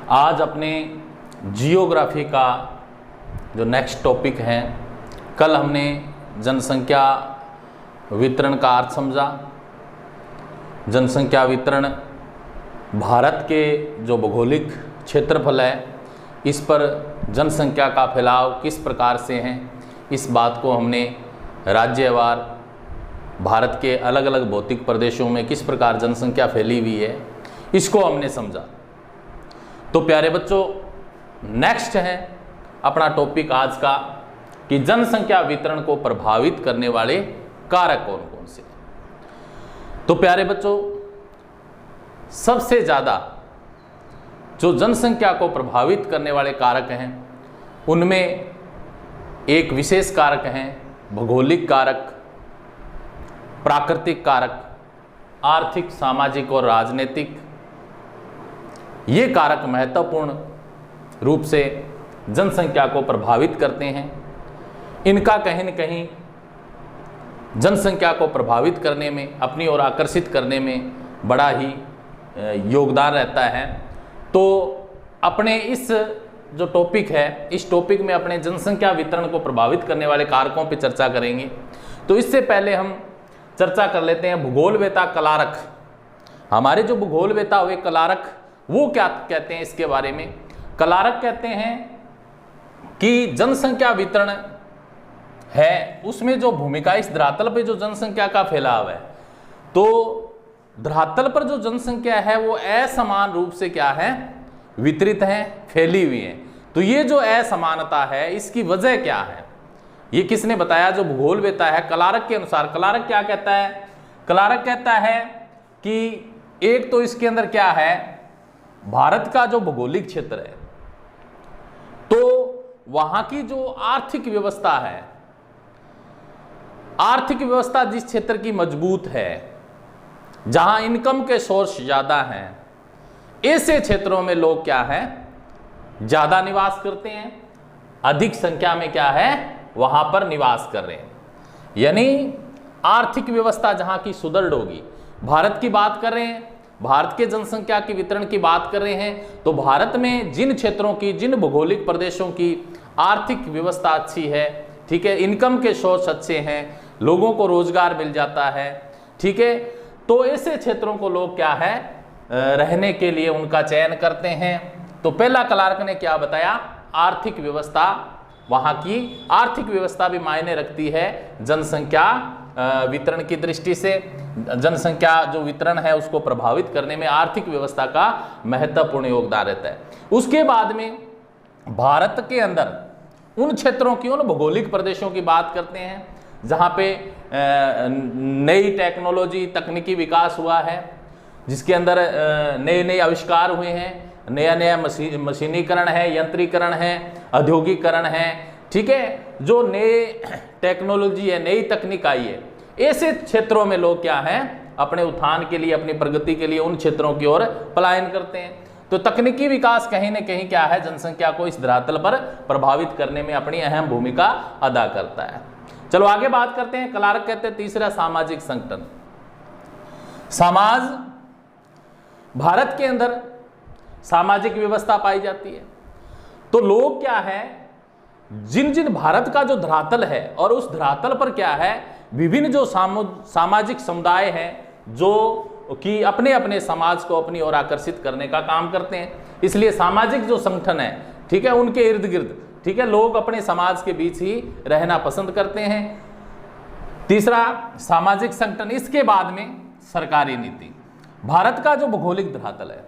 आज अपने जियोग्राफी का जो नेक्स्ट टॉपिक है, कल हमने जनसंख्या वितरण का अर्थ समझा। जनसंख्या वितरण भारत के जो भौगोलिक क्षेत्रफल है, इस पर जनसंख्या का फैलाव किस प्रकार से है, इस बात को हमने राज्यवार भारत के अलग अलग भौतिक प्रदेशों में किस प्रकार जनसंख्या फैली हुई है, इसको हमने समझा। तो प्यारे बच्चों, नेक्स्ट है अपना टॉपिक आज का कि जनसंख्या वितरण को प्रभावित करने वाले कारक कौन कौन से। तो प्यारे बच्चों, सबसे ज़्यादा जो जनसंख्या को प्रभावित करने वाले कारक हैं, उनमें एक विशेष कारक हैं भौगोलिक कारक, प्राकृतिक कारक, आर्थिक, सामाजिक और राजनीतिक। ये कारक महत्वपूर्ण रूप से जनसंख्या को प्रभावित करते हैं। इनका कहीं न कहीं जनसंख्या को प्रभावित करने में, अपनी ओर आकर्षित करने में बड़ा ही योगदान रहता है। तो अपने इस जो टॉपिक है, इस टॉपिक में अपने जनसंख्या वितरण को प्रभावित करने वाले कारकों पर चर्चा करेंगे। तो इससे पहले हम चर्चा कर लेते हैं भूगोलवेत्ता कलारक। हमारे जो भूगोलवेत्ता हुए कलारक, वो क्या कहते हैं इसके बारे में। कलारक कहते हैं कि जनसंख्या वितरण है, उसमें जो भूमिका, इस धरातल पे जो जनसंख्या का फैलाव है, तो धरातल पर जो जनसंख्या है वो असमान रूप से क्या है, वितरित है, फैली हुई है। तो ये जो असमानता है, इसकी वजह क्या है, ये किसने बताया, जो भूगोलवेत्ता है कलारक के अनुसार। कलारक क्या कहता है, कलारक कहता है कि एक तो इसके अंदर क्या है, भारत का जो भौगोलिक क्षेत्र है, तो वहां की जो आर्थिक व्यवस्था है, आर्थिक व्यवस्था जिस क्षेत्र की मजबूत है, जहां इनकम के सोर्स ज्यादा हैं, ऐसे क्षेत्रों में लोग क्या है, ज्यादा निवास करते हैं, अधिक संख्या में क्या है, वहां पर निवास कर रहे हैं। यानी आर्थिक व्यवस्था जहां की सुदृढ़ होगी, भारत की बात कर रहे हैं, भारत के जनसंख्या की वितरण की बात कर रहे हैं, तो भारत में जिन क्षेत्रों की, जिन भौगोलिक प्रदेशों की आर्थिक व्यवस्था अच्छी है, ठीक है, इनकम के सोर्स अच्छे हैं, लोगों को रोजगार मिल जाता है, ठीक है, तो ऐसे क्षेत्रों को लोग क्या है, रहने के लिए उनका चयन करते हैं। तो पहला कलारक ने क्या बताया, आर्थिक व्यवस्था, वहां की आर्थिक व्यवस्था भी मायने रखती है जनसंख्या वितरण की दृष्टि से। जनसंख्या जो वितरण है उसको प्रभावित करने में आर्थिक व्यवस्था का महत्वपूर्ण योगदान रहता है। उसके बाद में भारत के अंदर उन क्षेत्रों की, उन भौगोलिक प्रदेशों की बात करते हैं जहां पे नई टेक्नोलॉजी, तकनीकी विकास हुआ है, जिसके अंदर नए नए आविष्कार हुए हैं, नया नया मशीनीकरण है, यंत्रीकरण है, औद्योगिकरण है, ठीक है, जो नए टेक्नोलॉजी है, नई तकनीक आई है, ऐसे क्षेत्रों में लोग क्या हैं, अपने उत्थान के लिए, अपनी प्रगति के लिए उन क्षेत्रों की ओर पलायन करते हैं। तो तकनीकी विकास कहीं ना कहीं क्या है, जनसंख्या को इस धरातल पर प्रभावित करने में अपनी अहम भूमिका अदा करता है। चलो आगे बात करते हैं। कलारक कहते हैं तीसरा, सामाजिक संगठन। समाज, भारत के अंदर सामाजिक व्यवस्था पाई जाती है। तो लोग क्या है, जिन जिन भारत का जो धरातल है, और उस धरातल पर क्या है, विभिन्न जो सामाजिक समुदाय हैं जो कि अपने अपने समाज को अपनी ओर आकर्षित करने का काम करते हैं। इसलिए सामाजिक जो संगठन है, ठीक है, उनके इर्द गिर्द, ठीक है, लोग अपने समाज के बीच ही रहना पसंद करते हैं। तीसरा, सामाजिक संगठन। इसके बाद में सरकारी नीति। भारत का जो भौगोलिक धरातल है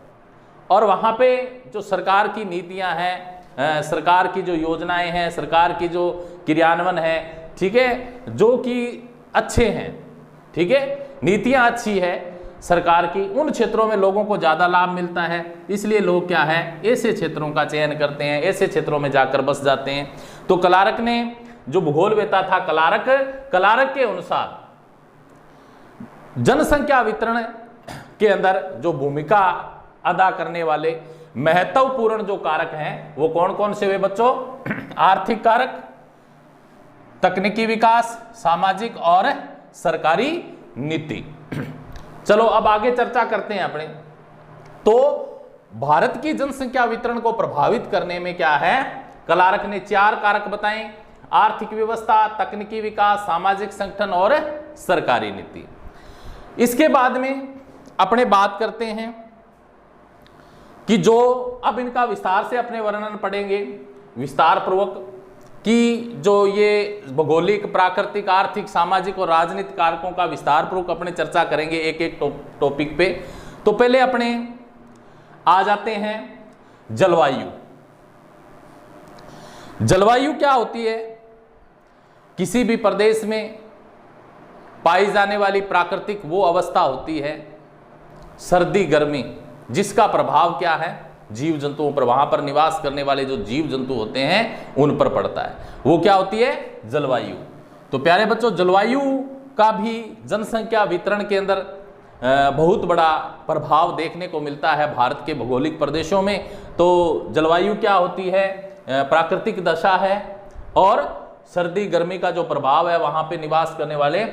और वहाँ पे जो सरकार की नीतियाँ हैं, सरकार की जो योजनाएं हैं, सरकार की जो क्रियान्वयन है, ठीक है, जो कि अच्छे हैं, ठीक है, नीतियाँ अच्छी है सरकार की, उन क्षेत्रों में लोगों को ज़्यादा लाभ मिलता है। इसलिए लोग क्या है, ऐसे क्षेत्रों का चयन करते हैं, ऐसे क्षेत्रों में जाकर बस जाते हैं। तो कलारक ने, जो भूगोलवेत्ता था कलारक के अनुसार जनसंख्या वितरण के अंदर जो भूमिका अदा करने वाले महत्वपूर्ण जो कारक हैं, वो कौन कौन से हुए बच्चों, आर्थिक कारक, तकनीकी विकास, सामाजिक और सरकारी नीति। चलो अब आगे चर्चा करते हैं अपने। तो भारत की जनसंख्या वितरण को प्रभावित करने में क्या है, क्लार्क ने 4 कारक बताए, आर्थिक व्यवस्था, तकनीकी विकास, सामाजिक संगठन और सरकारी नीति। इसके बाद में अपने बात करते हैं कि जो अब इनका विस्तार से अपने वर्णन पढ़ेंगे विस्तार पूर्वक कि जो ये भौगोलिक, प्राकृतिक, आर्थिक, सामाजिक और राजनीतिक कारकों का विस्तार पूर्वक अपने चर्चा करेंगे एक एक टॉपिक पे। तो पहले अपने आ जाते हैं जलवायु। जलवायु क्या होती है? किसी भी प्रदेश में पाई जाने वाली प्राकृतिक वो अवस्था होती है, सर्दी गर्मी, जिसका प्रभाव क्या है, जीव जंतुओं पर, वहां पर निवास करने वाले जो जीव जंतु होते हैं उन पर पड़ता है। वो क्या होती है? जलवायु। तो प्यारे बच्चों, जलवायु का भी जनसंख्या वितरण के अंदर बहुत बड़ा प्रभाव देखने को मिलता है भारत के भौगोलिक प्रदेशों में। तो जलवायु क्या होती है? प्राकृतिक दशा है और सर्दी गर्मी का जो प्रभाव है वहां पे निवास करने वाले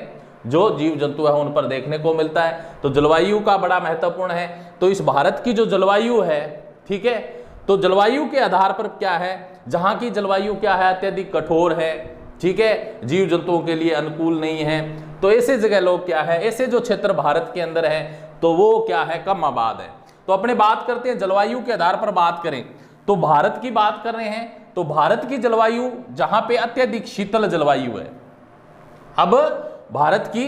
जो जीव जंतु है उन पर देखने को मिलता है। तो जलवायु का बड़ा महत्वपूर्ण है। तो इस भारत की जो जलवायु है, ठीक है, तो जलवायु के आधार पर क्या है, जहां की जलवायु क्या है, अत्यधिक कठोर है, ठीक है, जीव जंतुओं के लिए अनुकूल नहीं है, तो ऐसे जगह लोग क्या है, ऐसे जो क्षेत्र भारत के अंदर है तो वो क्या है, कम आबाद है। तो अपने बात करते हैं जलवायु के आधार पर बात करें तो भारत की बात कर रहे हैं तो भारत की जलवायु जहां पे अत्यधिक शीतल जलवायु है। अब भारत की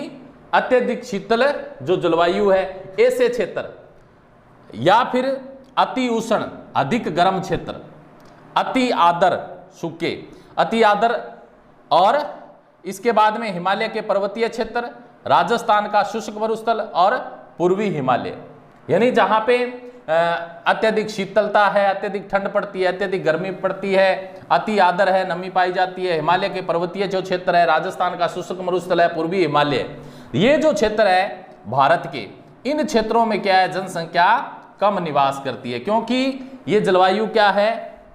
अत्यधिक शीतल जो जलवायु है, ऐसे क्षेत्र या फिर अति उष्ण अधिक गर्म क्षेत्र, अति आर्द्र सूखे, अति आर्द्र, और इसके बाद में हिमालय के पर्वतीय क्षेत्र, राजस्थान का शुष्क मरुस्थल और पूर्वी हिमालय, यानी जहां पे अत्यधिक शीतलता है, अत्यधिक ठंड पड़ती है, अत्यधिक गर्मी पड़ती है, अति आर्द्र है, नमी पाई जाती है। हिमालय के पर्वतीय जो क्षेत्र है, राजस्थान का शुष्क मरुस्थल है, पूर्वी हिमालय, ये जो क्षेत्र है भारत के, इन क्षेत्रों में क्या है, जनसंख्या कम निवास करती है, क्योंकि ये जलवायु क्या है,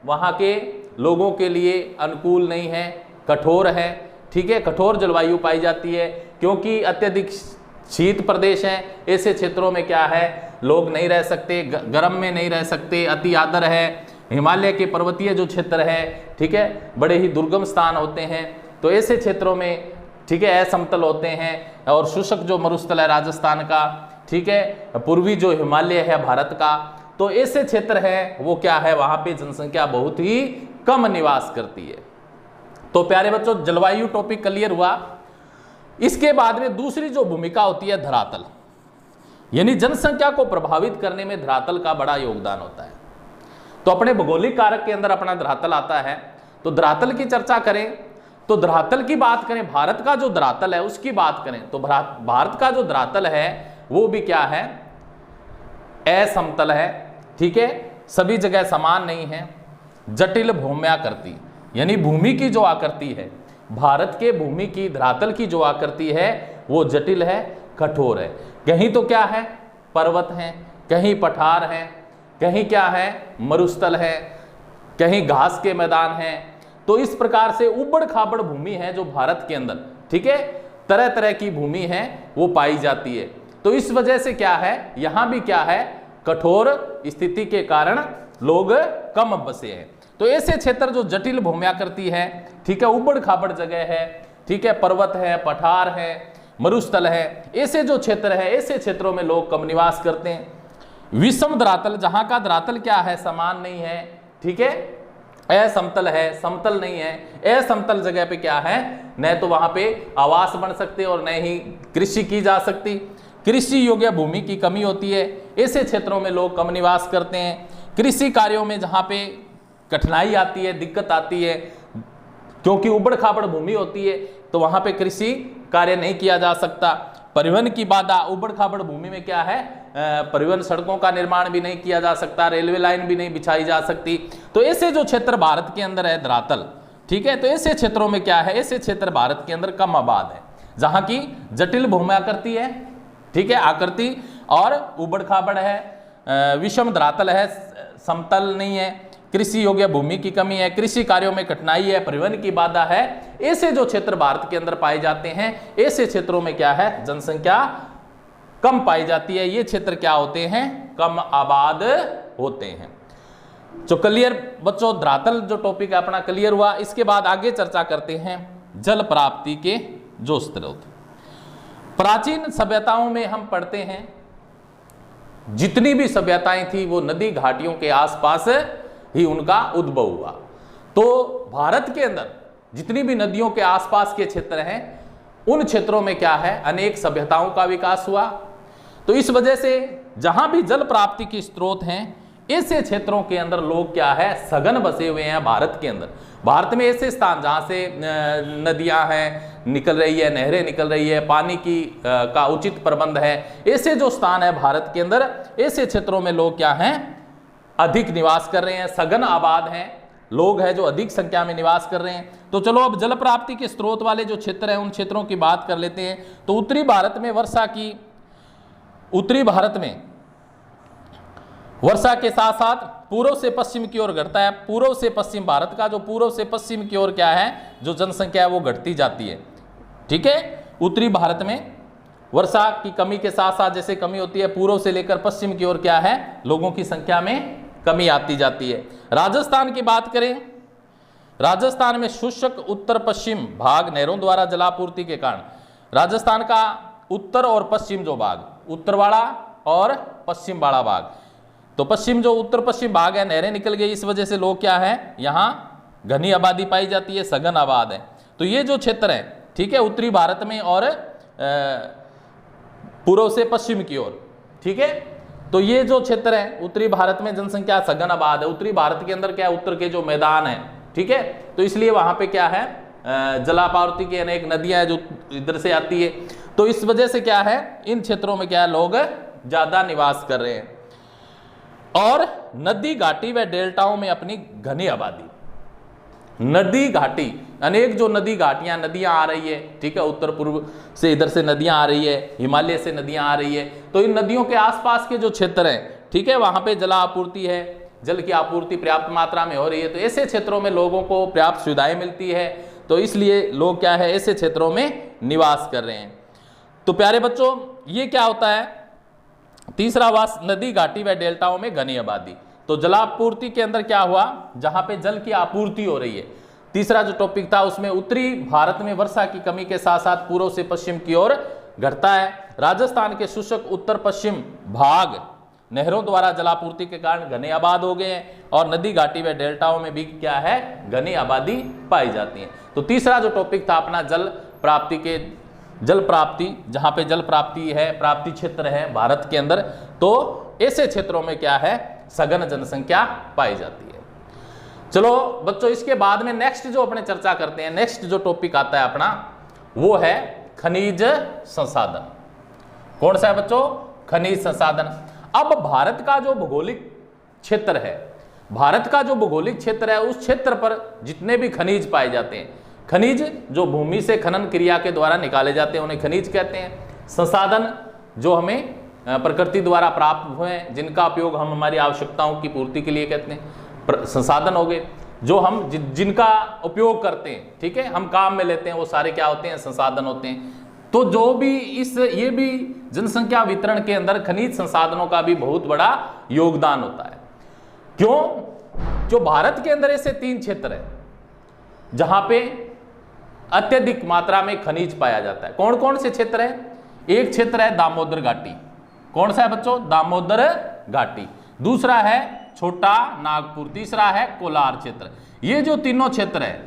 वहां के लोगों के लिए अनुकूल नहीं है, कठोर है, ठीक है, कठोर जलवायु पाई जाती है, क्योंकि अत्यधिक शीत प्रदेश है। ऐसे क्षेत्रों में क्या है, लोग नहीं रह सकते, गर्म में नहीं रह सकते, अति आर्द्र है। हिमालय के पर्वतीय जो क्षेत्र है, ठीक है, बड़े ही दुर्गम स्थान होते हैं, तो ऐसे क्षेत्रों में, ठीक है, असमतल होते हैं। और शुष्क जो मरुस्थल है राजस्थान का, ठीक है, पूर्वी जो हिमालय है भारत का, तो ऐसे क्षेत्र है वो क्या है, वहां पे जनसंख्या बहुत ही कम निवास करती है। तो प्यारे बच्चों, जलवायु टॉपिक क्लियर हुआ। इसके बाद में दूसरी जो भूमिका होती है, धरातल, यानी जनसंख्या को प्रभावित करने में धरातल का बड़ा योगदान होता है। तो अपने भौगोलिक कारक के अंदर अपना धरातल आता है। तो धरातल की चर्चा करें तो धरातल की बात करें, भारत का जो धरातल है उसकी बात करें तो भारत का जो धरातल है वो भी क्या है, असमतल है, ठीक है, सभी जगह समान नहीं है, जटिल भूम्याकृति, यानी भूमि की जो आकृति है, भारत के भूमि की, धरातल की जो आकृति है वो जटिल है, कठोर है। कहीं तो क्या है, पर्वत हैं, कहीं पठार हैं, कहीं क्या है, मरुस्थल है, कहीं घास के मैदान हैं। तो इस प्रकार से उबड़ खाबड़ भूमि है जो भारत के अंदर, ठीक है, तरह तरह की भूमि है वो पाई जाती है। तो इस वजह से क्या है, यहां भी क्या है, कठोर स्थिति के कारण लोग कम बसे हैं। तो ऐसे क्षेत्र जो जटिल भूम्याकृति है, ठीक है, उबड़ खाबड़ जगह है, ठीक है, पर्वत है, पठार है, मरुस्थल है, ऐसे जो क्षेत्र है, ऐसे क्षेत्रों में लोग कम निवास करते हैं। विषम धरातल, जहां का धरातल क्या है, समान नहीं है, ठीक है, असमतल है, समतल नहीं है। असमतल जगह पे क्या है, न तो वहां पे आवास बन सकते और न ही कृषि की जा सकती, कृषि योग्य भूमि की कमी होती है, ऐसे क्षेत्रों में लोग कम निवास करते हैं। कृषि कार्यों में जहां पे कठिनाई आती है, दिक्कत आती है, क्योंकि उबड़ खाबड़ भूमि होती है तो वहां पे कृषि कार्य नहीं किया जा सकता। परिवहन की बाधा, उबड़ खाबड़ भूमि में क्या है, परिवहन सड़कों का निर्माण भी नहीं किया जा सकता, रेलवे लाइन भी नहीं बिछाई जा सकती। तो ऐसे जो क्षेत्र भारत के अंदर है धरातल, ठीक है, तो ऐसे क्षेत्रों में क्या है, ऐसे क्षेत्र भारत के अंदर कम आबाद है, जहां की जटिल भूम्याकृति है, ठीक है, आकृति, और उबड़ खाबड़ है, विषम धरातल है, समतल नहीं है, कृषि योग्य भूमि की कमी है, कृषि कार्यों में कठिनाई है, परिवहन की बाधा है। ऐसे जो क्षेत्र भारत के अंदर पाए जाते हैं, ऐसे क्षेत्रों में क्या है, जनसंख्या कम पाई जाती है। ये क्षेत्र क्या होते हैं, कम आबाद होते हैं। तो क्लियर बच्चों, धरातल जो टॉपिक है अपना क्लियर हुआ। इसके बाद आगे चर्चा करते हैं जल प्राप्ति के जो स्रोत। प्राचीन सभ्यताओं में हम पढ़ते हैं जितनी भी सभ्यताएं थी वो नदी घाटियों के आसपास ही उनका उद्भव हुआ। तो भारत के अंदर जितनी भी नदियों के आसपास के क्षेत्र हैं उन क्षेत्रों में क्या है, अनेक सभ्यताओं का विकास हुआ। तो इस वजह से जहां भी जल प्राप्ति के स्रोत हैं ऐसे क्षेत्रों के अंदर लोग क्या है, सघन बसे हुए हैं। भारत के अंदर, भारत में ऐसे स्थान जहां से नदियां हैं निकल रही है, नहरें निकल रही है, पानी की का उचित प्रबंध है, ऐसे जो स्थान है भारत के अंदर, ऐसे क्षेत्रों में लोग क्या हैं, अधिक निवास कर रहे हैं, सघन आबाद हैं, लोग हैं जो अधिक संख्या में निवास कर रहे हैं। तो चलो अब जल प्राप्ति के स्रोत वाले जो क्षेत्र हैं उन क्षेत्रों की बात कर लेते हैं। तो उत्तरी भारत में वर्षा के साथ साथ पूर्व से पश्चिम की ओर घटता है। पूर्व से पश्चिम, भारत का जो पूर्व से पश्चिम की ओर क्या है, जो जनसंख्या है वो घटती जाती है। ठीक है, उत्तरी भारत में वर्षा की कमी के साथ साथ जैसे कमी होती है, पूर्व से लेकर पश्चिम की ओर क्या है, लोगों की संख्या में कमी आती जाती है। राजस्थान की बात करें, राजस्थान में शुष्क उत्तर पश्चिम भाग नहरों द्वारा जलापूर्ति के कारण, राजस्थान का उत्तर और पश्चिम जो भाग, उत्तरवाड़ा और पश्चिम वाड़ा भाग, तो पश्चिम जो उत्तर पश्चिम भाग है नहरें निकल गई, इस वजह से लोग क्या है, यहाँ घनी आबादी पाई जाती है, सघन आबाद है। तो ये जो क्षेत्र है, ठीक है, उत्तरी भारत में और पूर्व से पश्चिम की ओर, ठीक है, तो ये जो क्षेत्र है उत्तरी भारत में जनसंख्या सघन आबाद है। उत्तरी भारत के अंदर क्या है, उत्तर के जो मैदान है, ठीक है, तो इसलिए वहां पे क्या है, जलापूर्ति की अनेक नदियां हैं जो इधर से आती है। तो इस वजह से क्या है, इन क्षेत्रों में क्या है, लोग ज्यादा निवास कर रहे हैं। और नदी घाटी व डेल्टाओं में अपनी घनी आबादी, नदी घाटी, अनेक जो नदी घाटियां नदियां आ रही है, ठीक है, उत्तर पूर्व से इधर से नदियां आ रही है, हिमालय से नदियां आ रही है, तो इन नदियों के आसपास के जो क्षेत्र हैं, ठीक है, वहां पे जलापूर्ति है, जल की आपूर्ति पर्याप्त मात्रा में हो रही है। तो ऐसे क्षेत्रों में लोगों को पर्याप्त सुविधाएं मिलती है, तो इसलिए लोग क्या है, ऐसे क्षेत्रों में निवास कर रहे हैं। तो प्यारे बच्चों, ये क्या होता है, तीसरा वास नदी घाटी व डेल्टाओं में घनी आबादी। तो जलापूर्ति के अंदर क्या हुआ, जहां पे जल की आपूर्ति हो रही है। तीसरा जो टॉपिक था उसमें उत्तरी भारत में वर्षा की कमी के साथ साथ पूर्व से पश्चिम की ओर घटता है। राजस्थान के शुष्क उत्तर पश्चिम भाग नहरों द्वारा जलापूर्ति के कारण घने आबाद हो गए हैं, और नदी घाटी व डेल्टाओं में भी क्या है, घनी आबादी पाई जाती है। तो तीसरा जो टॉपिक था अपना जल प्राप्ति, जहां पे जल प्राप्ति है, प्राप्ति क्षेत्र है भारत के अंदर, तो ऐसे क्षेत्रों में क्या है, सघन जनसंख्या पाई जाती है। चलो बच्चों, इसके बाद में नेक्स्ट जो अपने चर्चा करते हैं, नेक्स्ट जो टॉपिक आता है अपना, वो है खनिज संसाधन। कौन सा है बच्चों, खनिज संसाधन। अब भारत का जो भौगोलिक क्षेत्र है, भारत का जो भौगोलिक क्षेत्र है, उस क्षेत्र पर जितने भी खनिज पाए जाते हैं, खनिज जो भूमि से खनन क्रिया के द्वारा निकाले जाते हैं उन्हें खनिज कहते हैं। संसाधन जो हमें प्रकृति द्वारा प्राप्त हुए हैं, जिनका उपयोग हम हमारी आवश्यकताओं की पूर्ति के लिए करते हैं, संसाधन हो गए। जो हम जिनका उपयोग करते हैं, ठीक है, हम काम में लेते हैं, वो सारे क्या होते हैं, संसाधन होते हैं। तो जो भी ये भी जनसंख्या वितरण के अंदर खनिज संसाधनों का भी बहुत बड़ा योगदान होता है। क्यों, जो भारत के अंदर ऐसे 3 क्षेत्र है जहां पे अत्यधिक मात्रा में खनिज पाया जाता है। कौन कौन से क्षेत्र है, एक क्षेत्र है दामोदर घाटी। कौन सा है बच्चों, दामोदर घाटी। दूसरा है छोटा नागपुर, तीसरा है कोलार क्षेत्र। ये जो तीनों क्षेत्र है,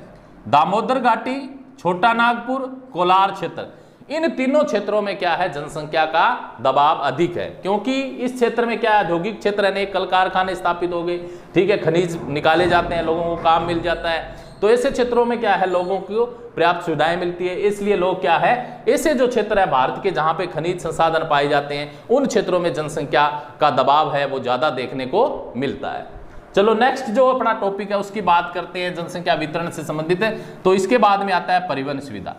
दामोदर घाटी, छोटा नागपुर, कोलार क्षेत्र, इन तीनों क्षेत्रों में क्या है, जनसंख्या का दबाव अधिक है। क्योंकि इस क्षेत्र में क्या है, औद्योगिक क्षेत्र, अनेक कल कारखाने स्थापित हो गए, ठीक है, खनिज निकाले जाते हैं, लोगों को काम मिल जाता है। तो ऐसे क्षेत्रों में क्या है, लोगों को पर्याप्त सुविधाएं मिलती है। इसलिए लोग क्या है, ऐसे जो क्षेत्र है भारत के जहां पे खनिज संसाधन पाए जाते हैं, उन क्षेत्रों में जनसंख्या का दबाव है वो ज्यादा देखने को मिलता है। चलो नेक्स्ट जो अपना टॉपिक है उसकी बात करते हैं, जनसंख्या वितरण से संबंधित है। तो इसके बाद में आता है परिवहन सुविधा।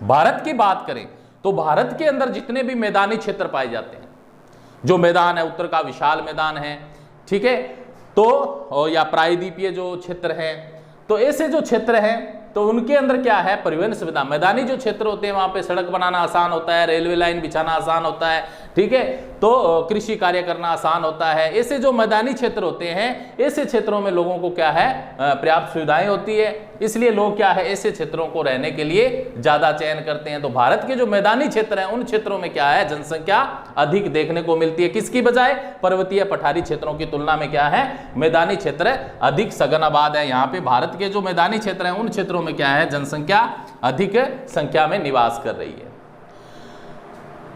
भारत की बात करें तो भारत के अंदर जितने भी मैदानी क्षेत्र पाए जाते हैं, जो मैदान है, उत्तर का विशाल मैदान है, ठीक है, तो या प्रायद्वीपीय जो क्षेत्र है, तो ऐसे जो क्षेत्र हैं तो उनके अंदर क्या है, परिवहन सुविधा। मैदानी जो क्षेत्र होते हैं वहां पे सड़क बनाना आसान होता है, रेलवे लाइन बिछाना आसान होता है, ठीक ठीक है, तो कृषि कार्य करना आसान होता है। ऐसे जो मैदानी क्षेत्र होते हैं, ऐसे क्षेत्रों में लोगों को क्या है, पर्याप्त सुविधाएं होती है, इसलिए लोग क्या है, ऐसे क्षेत्रों को रहने के लिए ज्यादा चयन करते हैं। तो भारत के जो मैदानी क्षेत्र हैं, उन क्षेत्रों में क्या है, जनसंख्या अधिक देखने को मिलती है। किसकी बजाय? पर्वतीय पठारी क्षेत्रों की तुलना में क्या है, मैदानी क्षेत्र अधिक सघन आबाद है। यहाँ पे भारत के जो मैदानी क्षेत्र हैं, उन क्षेत्रों में क्या है, जनसंख्या अधिक संख्या में निवास कर रही है।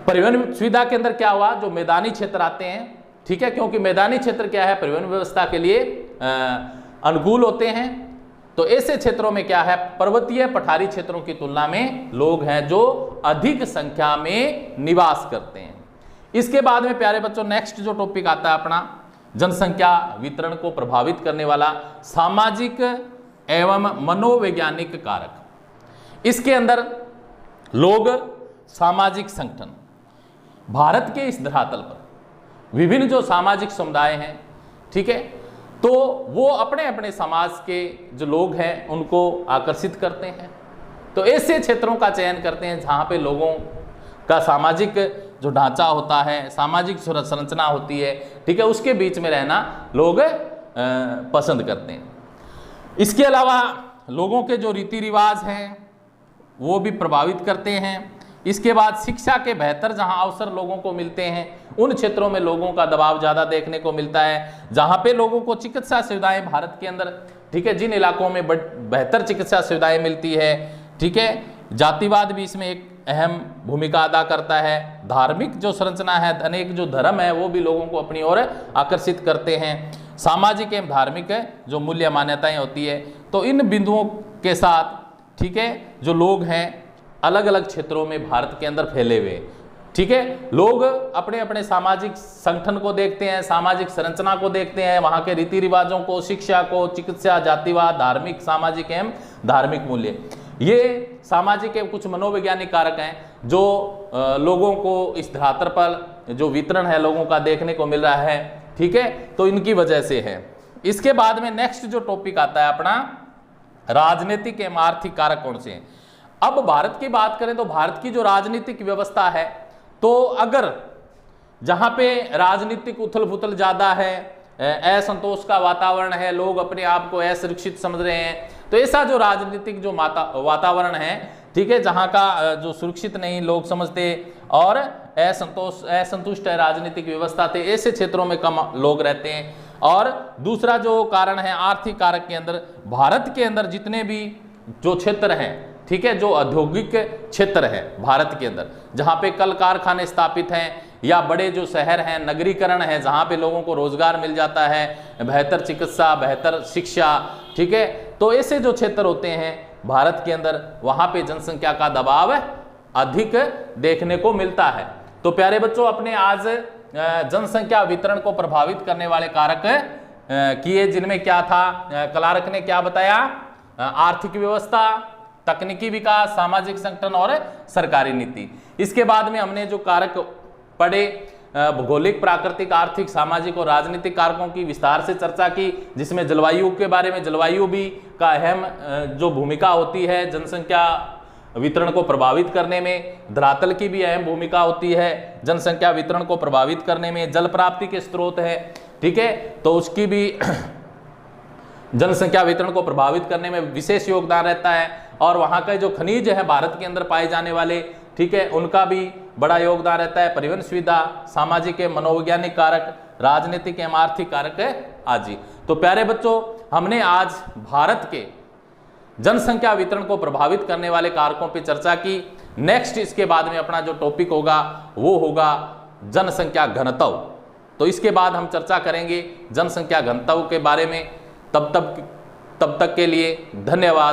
परिवहन सुविधा के अंदर क्या हुआ, जो मैदानी क्षेत्र आते हैं, ठीक है, क्योंकि मैदानी क्षेत्र क्या है, परिवहन व्यवस्था के लिए अनुकूल होते हैं। तो ऐसे क्षेत्रों में क्या है, पर्वतीय पठारी क्षेत्रों की तुलना में लोग हैं जो अधिक संख्या में निवास करते हैं। इसके बाद में प्यारे बच्चों नेक्स्ट जो टॉपिक आता है अपना, जनसंख्या वितरण को प्रभावित करने वाला सामाजिक एवं मनोवैज्ञानिक कारक। इसके अंदर लोग, सामाजिक संगठन, भारत के इस धरातल पर विभिन्न जो सामाजिक समुदाय हैं, ठीक है, तो वो अपने अपने समाज के जो लोग हैं उनको आकर्षित करते हैं। तो ऐसे क्षेत्रों का चयन करते हैं जहाँ पे लोगों का सामाजिक जो ढांचा होता है, सामाजिक संरचना होती है, ठीक है, उसके बीच में रहना लोग पसंद करते हैं। इसके अलावा लोगों के जो रीति रिवाज हैं वो भी प्रभावित करते हैं। इसके बाद शिक्षा के बेहतर जहां अवसर लोगों को मिलते हैं, उन क्षेत्रों में लोगों का दबाव ज़्यादा देखने को मिलता है। जहां पे लोगों को चिकित्सा सुविधाएं भारत के अंदर, ठीक है, जिन इलाकों में बेहतर चिकित्सा सुविधाएं मिलती है, ठीक है, जातिवाद भी इसमें एक अहम भूमिका अदा करता है। धार्मिक जो संरचना है, अनेक जो धर्म है, वो भी लोगों को अपनी ओर आकर्षित करते हैं। सामाजिक एवं धार्मिक जो मूल्य मान्यताएं होती है, तो इन बिंदुओं के साथ, ठीक है, जो लोग हैं अलग अलग क्षेत्रों में भारत के अंदर फैले हुए, ठीक है, लोग अपने अपने सामाजिक संगठन को देखते हैं, सामाजिक संरचना को देखते हैं, वहाँ के रीति रिवाजों को, शिक्षा को, चिकित्सा, जातिवाद, धार्मिक, सामाजिक एवं धार्मिक मूल्य, ये सामाजिक एवं कुछ मनोवैज्ञानिक कारक हैं जो लोगों को इस धरातल पर जो वितरण है लोगों का देखने को मिल रहा है, ठीक है, तो इनकी वजह से है। इसके बाद में नेक्स्ट जो टॉपिक आता है अपना, राजनीतिक एवं आर्थिक कारक कौन से हैं। अब भारत की बात करें तो भारत की जो राजनीतिक व्यवस्था है, तो अगर जहां पे राजनीतिक उथल पुथल ज्यादा है, असंतोष का वातावरण है, लोग अपने आप को असुरक्षित समझ रहे हैं, तो ऐसा जो राजनीतिक जो वातावरण है, ठीक है, जहां का जो सुरक्षित नहीं लोग समझते और असंतुष्ट है राजनीतिक व्यवस्था थे, ऐसे क्षेत्रों में कम लोग रहते हैं। और दूसरा जो कारण है आर्थिक कारक के अंदर, भारत के अंदर जितने भी जो क्षेत्र हैं, ठीक है, जो औद्योगिक क्षेत्र है भारत के अंदर, जहाँ पे कल कारखाने स्थापित हैं या बड़े जो शहर हैं, नगरीकरण है, जहाँ पे लोगों को रोजगार मिल जाता है, बेहतर चिकित्सा, बेहतर शिक्षा, ठीक है, तो ऐसे जो क्षेत्र होते हैं भारत के अंदर, वहाँ पे जनसंख्या का दबाव अधिक देखने को मिलता है। तो प्यारे बच्चों, अपने आज जनसंख्या वितरण को प्रभावित करने वाले कारक किए, जिनमें क्या था, क्लार्क ने क्या बताया, आर्थिक व्यवस्था, तकनीकी विकास, सामाजिक संगठन और सरकारी नीति। इसके बाद में हमने जो कारक पढ़े, भौगोलिक, प्राकृतिक, आर्थिक, सामाजिक और राजनीतिक कारकों की विस्तार से चर्चा की, जिसमें जलवायु के बारे में, जलवायु भी का अहम जो भूमिका होती है जनसंख्या वितरण को प्रभावित करने में, धरातल की भी अहम भूमिका होती है जनसंख्या वितरण को प्रभावित करने में, जल प्राप्ति के स्रोत है, ठीक है, तो उसकी भी जनसंख्या वितरण को प्रभावित करने में विशेष योगदान रहता है। और वहाँ का जो खनिज है भारत के अंदर पाए जाने वाले, ठीक है, उनका भी बड़ा योगदान रहता है। परिवहन सुविधा, सामाजिक एवं मनोवैज्ञानिक कारक, राजनीतिक एवं आर्थिक कारक आदि। तो प्यारे बच्चों, हमने आज भारत के जनसंख्या वितरण को प्रभावित करने वाले कारकों पर चर्चा की। नेक्स्ट इसके बाद में अपना जो टॉपिक होगा वो होगा जनसंख्या घनत्व। तो इसके बाद हम चर्चा करेंगे जनसंख्या घनत्व के बारे में। तब तक के लिए धन्यवाद।